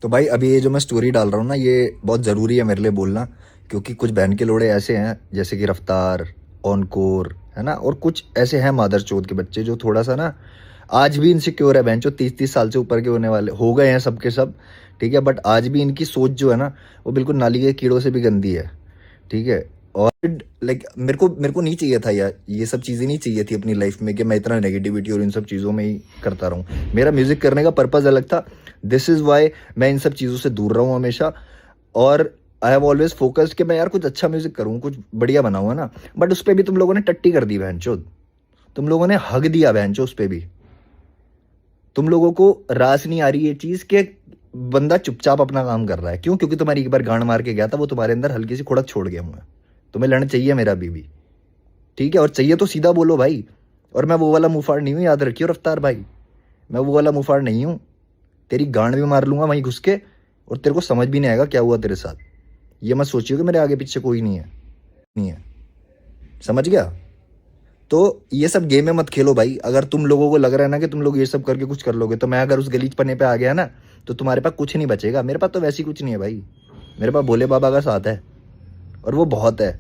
तो भाई अभी ये जो मैं स्टोरी डाल रहा हूँ ना, ये बहुत ज़रूरी है मेरे लिए बोलना, क्योंकि कुछ बहन के लोड़े ऐसे हैं जैसे कि रफ्तार, ऑनकोर, है ना, और कुछ ऐसे हैं मादर चोद के बच्चे जो थोड़ा सा ना आज भी इनसिक्योर है। बहन चो 30-30 साल से ऊपर के होने वाले हो गए हैं सबके सब, ठीक है, बट आज भी इनकी सोच जो है ना वो बिल्कुल नाली के कीड़ों से भी गंदी है, ठीक है। और लाइक मेरे को नहीं चाहिए था यार, ये सब चीज़ें नहीं चाहिए थी अपनी लाइफ में कि मैं इतना नेगेटिविटी और इन सब चीज़ों में ही करता रहूँ। मेरा म्यूज़िक करने का पर्पज़ अलग था। दिस इज़ वाई मैं इन सब चीज़ों से दूर रहा हूँ हमेशा। और आई हैव ऑलवेज फोकस्ड कि मैं यार कुछ अच्छा म्यूज़िक करूँ, कुछ बढ़िया बनाऊँ, है ना। बट उस पर भी तुम लोगों ने टट्टी कर दी बहनचोद, तुम लोगों ने हग दिया बहनचोद उस पर भी। तुम लोगों को रास नहीं आ रही ये चीज़ कि बंदा चुपचाप अपना काम कर रहा है। क्यों? क्योंकि तुम्हारी एक बार गांड मार के गया था, वो तुम्हारे अंदर हल्की सी खुड़क छोड़ गया हूँ मैं। तुम्हें लड़ना चाहिए मेरा बीवी, ठीक है, और चाहिए तो सीधा बोलो भाई। और मैं वो वाला मुंहफाड़ नहीं हूँ, याद रखियो रफ्तार भाई, मैं वो वाला मुंहफाड़ नहीं हूँ। तेरी गांड भी मार लूंगा वहीं घुस के, और तेरे को समझ भी नहीं आएगा क्या हुआ तेरे साथ। ये मत सोचियो कि मेरे आगे पीछे कोई नहीं है, नहीं है, समझ गया। तो ये सब गेम में मत खेलो भाई। अगर तुम लोगों को लग रहा है ना कि तुम लोग ये सब करके कुछ कर लोगे, तो मैं अगर उस गलीच पन्ने पे आ गया ना तो तुम्हारे पास कुछ नहीं बचेगा। मेरे पास तो वैसी कुछ नहीं है भाई, मेरे पास भोले बाबा का साथ है, और वो बहुत है,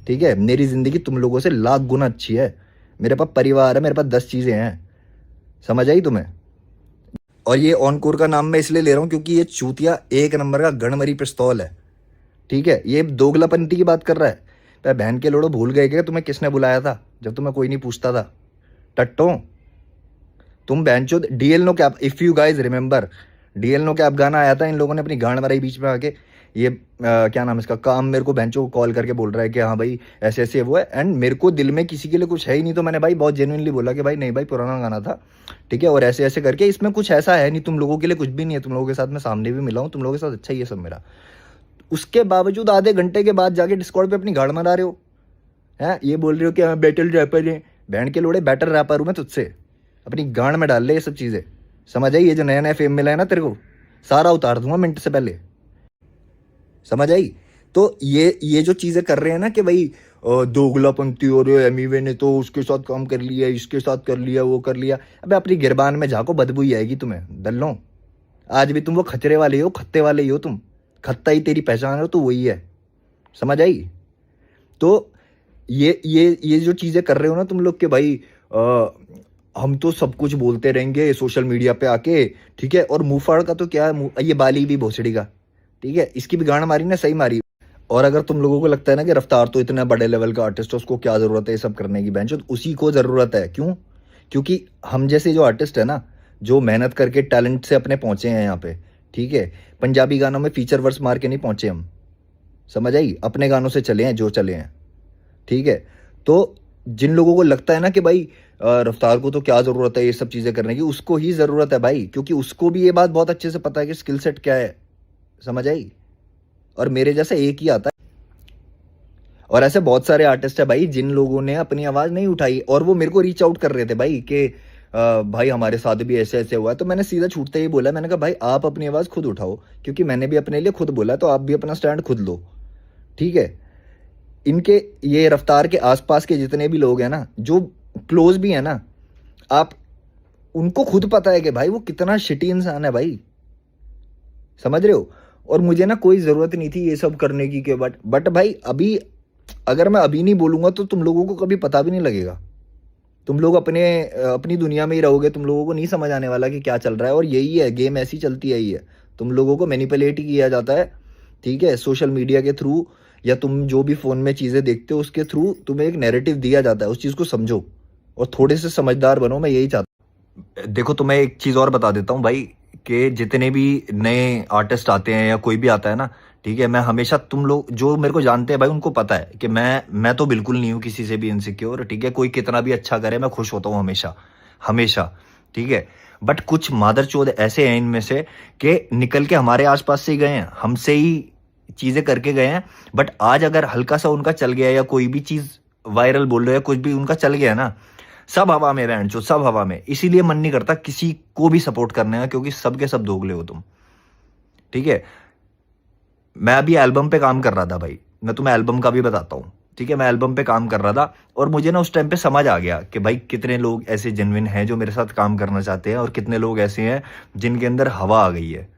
ठीक है। मेरी जिंदगी तुम लोगों से लाख गुना अच्छी है। मेरे पास परिवार है, मेरे पास 10 चीजें हैं, समझ आई तुम्हें। और ये ऑनकोर का नाम मैं इसलिए ले रहा हूँ क्योंकि ये चूतिया एक नंबर का गणमरी पिस्तौल है, ठीक है। ये दोगलापंती की बात कर रहा है। तो बहन के लोड़ो भूल गए क्या तुम्हें किसने बुलाया था जब तुम्हें कोई नहीं पूछता था? टट्टो, तुम बहनचोद DL no cap, if you guys remember, DL no cap गाना आया था, इन लोगों ने अपनी गांड मराई बीच में आके। ये क्या नाम है इसका, काम मेरे को बहनचो को कॉल करके बोल रहा है कि हाँ भाई ऐसे ऐसे वो है। एंड मेरे को दिल में किसी के लिए कुछ है ही नहीं, तो मैंने भाई बहुत जेन्युइनली बोला कि भाई नहीं भाई पुराना गाना था, ठीक है, और ऐसे ऐसे करके इसमें कुछ ऐसा है नहीं, तुम लोगों के लिए कुछ भी नहीं है। तुम लोगों के साथ मैं सामने भी मिला हूँ, तुम लोगों के साथ अच्छा ही है सब मेरा। उसके बावजूद आधे घंटे के बाद जाके डिस्कॉर्ड पे अपनी गाड़ मरा रहे हो, हैं, ये बोल रहे हो कि हाँ बैटल रैपर है। बहन के लोड़े बैटल रैपर हूँ मैं तुझसे, अपनी गांड में डाल ले ये सब चीज़ें, समझ आई। ये जो नया नया फेम मिला है ना तेरे को, सारा उतार दूंगा मिनट से पहले, समझ आई। तो ये जो चीज़ें कर रहे हैं ना कि भाई दोगलापंती, और एमीवे ने तो उसके साथ काम कर लिया, इसके साथ कर लिया, वो कर लिया। अबे अपनी गिरबान में झाको, बदबू ही आएगी तुम्हें दल्लो। आज भी तुम वो खचरे वाले हो, खत्ते वाले ही हो तुम। खत्ता ही तेरी पहचान हो तो वही है, समझ आई। तो ये जो चीज़ें कर रहे हो ना तुम लोग के भाई, हम तो सब कुछ बोलते रहेंगे सोशल मीडिया पे आके, ठीक है। और मुंहफाड़ का तो क्या है, ये बाली भी भोसड़ी का, ठीक है, इसकी भी गांड मारी ना, सही मारी। और अगर तुम लोगों को लगता है ना कि रफ्तार तो इतना बड़े लेवल का आर्टिस्ट है, उसको क्या जरूरत है ये सब करने की, बेंच उसी को जरूरत है। क्यों? क्योंकि हम जैसे जो आर्टिस्ट है ना, जो मेहनत करके टैलेंट से अपने पहुंचे हैं यहाँ पे, ठीक है, पंजाबी गानों में फीचर वर्स मार के नहीं पहुंचे हम, समझ आई, अपने गानों से चले हैं जो चले हैं, ठीक है। तो जिन लोगों को लगता है ना कि भाई रफ्तार को तो क्या ज़रूरत है ये सब चीज़ें करने की, उसको ही ज़रूरत है भाई, क्योंकि उसको भी ये बात बहुत अच्छे से पता है कि स्किल सेट क्या है, समझ आई। और मेरे जैसा एक ही आता है। और ऐसे बहुत सारे आर्टिस्ट है भाई जिन लोगों ने अपनी आवाज़ नहीं उठाई, और वो मेरे को रीच आउट कर रहे थे भाई कि भाई हमारे साथ भी ऐसे ऐसे हुआ है। तो मैंने सीधा छूटते ही बोला, मैंने कहा भाई आप अपनी आवाज़ खुद उठाओ, क्योंकि मैंने भी अपने लिए खुद बोला, तो आप भी अपना स्टैंड खुद लो, ठीक है। इनके ये रफ्तार के आसपास के जितने भी लोग हैं ना, जो क्लोज भी है ना, आप उनको खुद पता है कि भाई वो कितना शिटी इंसान है भाई, समझ रहे हो। और मुझे ना कोई ज़रूरत नहीं थी ये सब करने की के, बट भाई अभी अगर मैं अभी नहीं बोलूँगा तो तुम लोगों को कभी पता भी नहीं लगेगा। तुम लोग अपनी दुनिया में ही रहोगे, तुम लोगों को नहीं समझ आने वाला कि क्या चल रहा है। और यही है गेम, ऐसी चलती है ही है। तुम लोगों को मैनिपुलेट ही किया जाता है, ठीक है, सोशल मीडिया के थ्रू, या तुम जो भी फ़ोन में चीज़ें देखते हो उसके थ्रू तुम्हें एक नैरेटिव दिया जाता है। उस चीज़ को समझो और थोड़े से समझदार बनो, मैं यही चाहता हूँ। देखो तुम्हें एक चीज़ और बता देता हूँ भाई, कि जितने भी नए आर्टिस्ट आते हैं या कोई भी आता है ना, ठीक है, मैं हमेशा, तुम लोग जो मेरे को जानते हैं भाई उनको पता है कि मैं तो बिल्कुल नहीं हूँ किसी से भी इनसिक्योर, ठीक है। कोई कितना भी अच्छा करे मैं खुश होता हूँ हमेशा, हमेशा, ठीक है। बट कुछ मादरचोद ऐसे हैं इनमें से कि निकल के हमारे आसपास से ही गए हैं, हमसे ही चीज़ें करके गए हैं। बट आज अगर हल्का सा उनका चल गया, या कोई भी चीज़ वायरल बोल रहे हो, कुछ भी उनका चल गया ना, सब हवा में बहन चो, सब हवा में। इसीलिए मन नहीं करता किसी को भी सपोर्ट करने का, क्योंकि सबके सब दोगले हो तुम, ठीक है। मैं अभी एल्बम पे काम कर रहा था भाई, मैं तुम्हें एल्बम का भी बताता हूँ, ठीक है। मैं एल्बम पे काम कर रहा था, और मुझे ना उस टाइम पे समझ आ गया कि भाई कितने लोग ऐसे जेन्युइन हैं जो मेरे साथ काम करना चाहते हैं, और कितने लोग ऐसे हैं जिनके अंदर हवा आ गई है।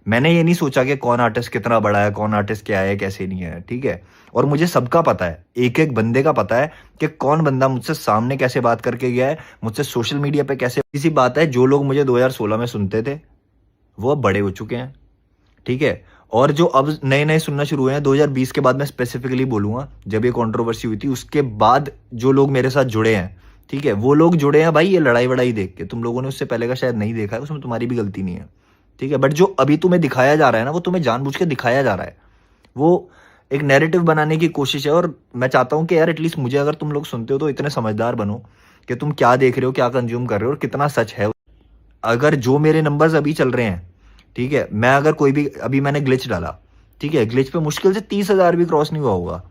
मैंने ये नहीं सोचा कि कौन आर्टिस्ट कितना बड़ा है, कौन आर्टिस्ट क्या है कैसे नहीं है, ठीक है। और मुझे सबका पता है, एक एक बंदे का पता है कि कौन बंदा मुझसे सामने कैसे बात करके गया है, मुझसे सोशल मीडिया पे कैसे। इसी बात है, जो लोग मुझे 2016 में सुनते थे वो अब बड़े हो चुके हैं, ठीक है। और जो अब नए नए सुनना शुरू हुए हैं 2020 के बाद, मैं स्पेसिफिकली बोलूंगा जब ये कंट्रोवर्सी हुई थी उसके बाद जो लोग मेरे साथ जुड़े हैं, ठीक है, वो लोग जुड़े हैं भाई ये लड़ाई वड़ाई देख के। तुम लोगों ने उससे पहले का शायद नहीं देखा है, उसमें तुम्हारी भी गलती नहीं है, ठीक है। बट जो अभी तुम्हें दिखाया जा रहा है ना, वो तुम्हें जानबूझ के दिखाया जा रहा है, वो एक नैरेटिव बनाने की कोशिश है। और मैं चाहता हूं कि यार एटलीस्ट मुझे अगर तुम लोग सुनते हो तो इतने समझदार बनो कि तुम क्या देख रहे हो, क्या कंज्यूम कर रहे हो और कितना सच है। अगर जो मेरे नंबर्स अभी चल रहे हैं, ठीक है, मैं अगर कोई भी, अभी मैंने ग्लिच डाला, ठीक है, ग्लिच पे मुश्किल से 30,000 भी क्रॉस नहीं हुआ होगा,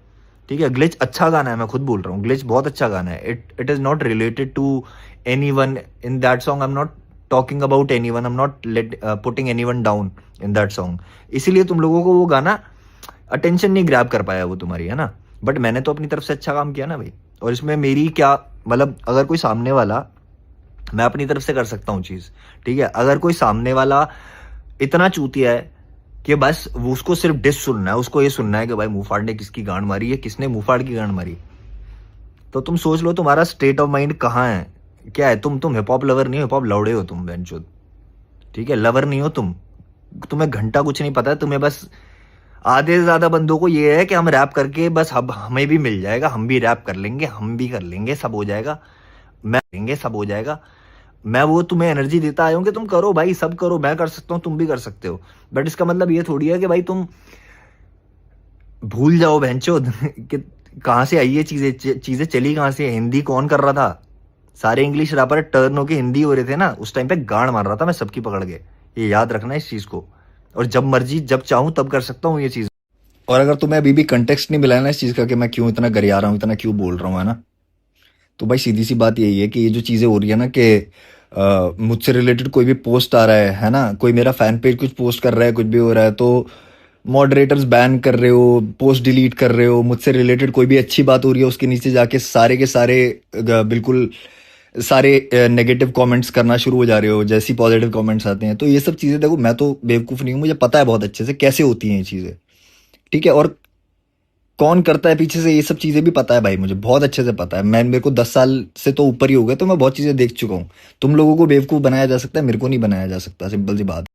ठीक है। ग्लिच अच्छा गाना है, मैं खुद बोल रहा हूँ, ग्लिच बहुत अच्छा गाना है। It is not related to anyone in that song, I am not talking about anyone, I am not putting anyone down in that song. इसीलिए तुम लोगों को वो गाना अटेंशन नहीं ग्रैब कर पाया वो तुम्हारी, है ना। बट मैंने तो अपनी तरफ से अच्छा काम किया ना भाई। और इसमें मेरी क्या मतलब, अगर कोई सामने वाला, मैं अपनी तरफ से कर सकता हूँ चीज, ठीक है। अगर कोई सामने वाला इतना चूतिया है कि बस वो उसको सिर्फ डिस सुनना है, उसको ये सुनना है कि भाई मुंह फाड़ ने किसकी गांड मारी है, किसने मुंह फाड़ की गांड मारी, तो तुम सोच लो तुम्हारा स्टेट ऑफ माइंड कहाँ है, क्या है। तुम हिप हॉप लवर नहीं हो, हिप हॉप लौड़े हो तुम बेंचोद, ठीक है। लवर नहीं हो तुम, तुम्हें घंटा कुछ नहीं पता है। तुम्हें बस आधे से ज्यादा बंदों को ये है कि हम रैप करके बस हम हमें भी मिल जाएगा, हम भी रैप कर लेंगे, हम भी कर लेंगे, सब हो जाएगा, मैं लेंगे, सब हो जाएगा। मैं वो तुम्हें एनर्जी देता आया हूँ कि तुम करो भाई, सब करो, मैं कर सकता हूँ, तुम भी कर सकते हो। बट इसका मतलब ये थोड़ी है कि भाई तुम भूल जाओ बहनचोद कि कहाँ से आई ये चीजें, चीजें चली कहाँ से, हिंदी कौन कर रहा था। सारे इंग्लिश रैपर टर्न होके हिंदी हो रहे थे ना, उस टाइम पे गांड मार रहा था मैं सबकी पकड़ के। ये याद रखना इस चीज को। और जब मर्जी जब चाहूं तब कर सकता हूँ ये चीज। और अगर तुम्हें अभी भी कंटेक्स्ट नहीं मिला है ना इस चीज का कि मैं क्यों इतना गरिया रहा हूँ, इतना क्यों बोल रहा हूँ, है ना, तो भाई सीधी सी बात यही है कि ये जो चीजें हो रही है ना कि मुझसे रिलेटेड कोई भी पोस्ट आ रहा है ना, कोई मेरा फैन पेज कुछ पोस्ट कर रहा है, कुछ भी हो रहा है, तो मॉडरेटर्स बैन कर रहे हो, पोस्ट डिलीट कर रहे हो, मुझसे रिलेटेड कोई भी अच्छी बात हो रही है उसके नीचे जाके सारे के सारे बिल्कुल सारे नेगेटिव कमेंट्स करना शुरू हो जा रहे हो जैसी पॉजिटिव कमेंट्स आते हैं। तो ये सब चीजें देखो, मैं तो बेवकूफ नहीं हूँ, मुझे पता है बहुत अच्छे से कैसे होती हैं ये चीजें, ठीक है। और कौन करता है पीछे से ये सब चीजें भी पता है भाई, मुझे बहुत अच्छे से पता है। मैं मेरे को 10 साल से तो ऊपर ही हो गए, तो मैं बहुत चीजें देख चुका हूँ। तुम लोगों को बेवकूफ बनाया जा सकता है, मेरे को नहीं बनाया जा सकता, सिंपल सी बात।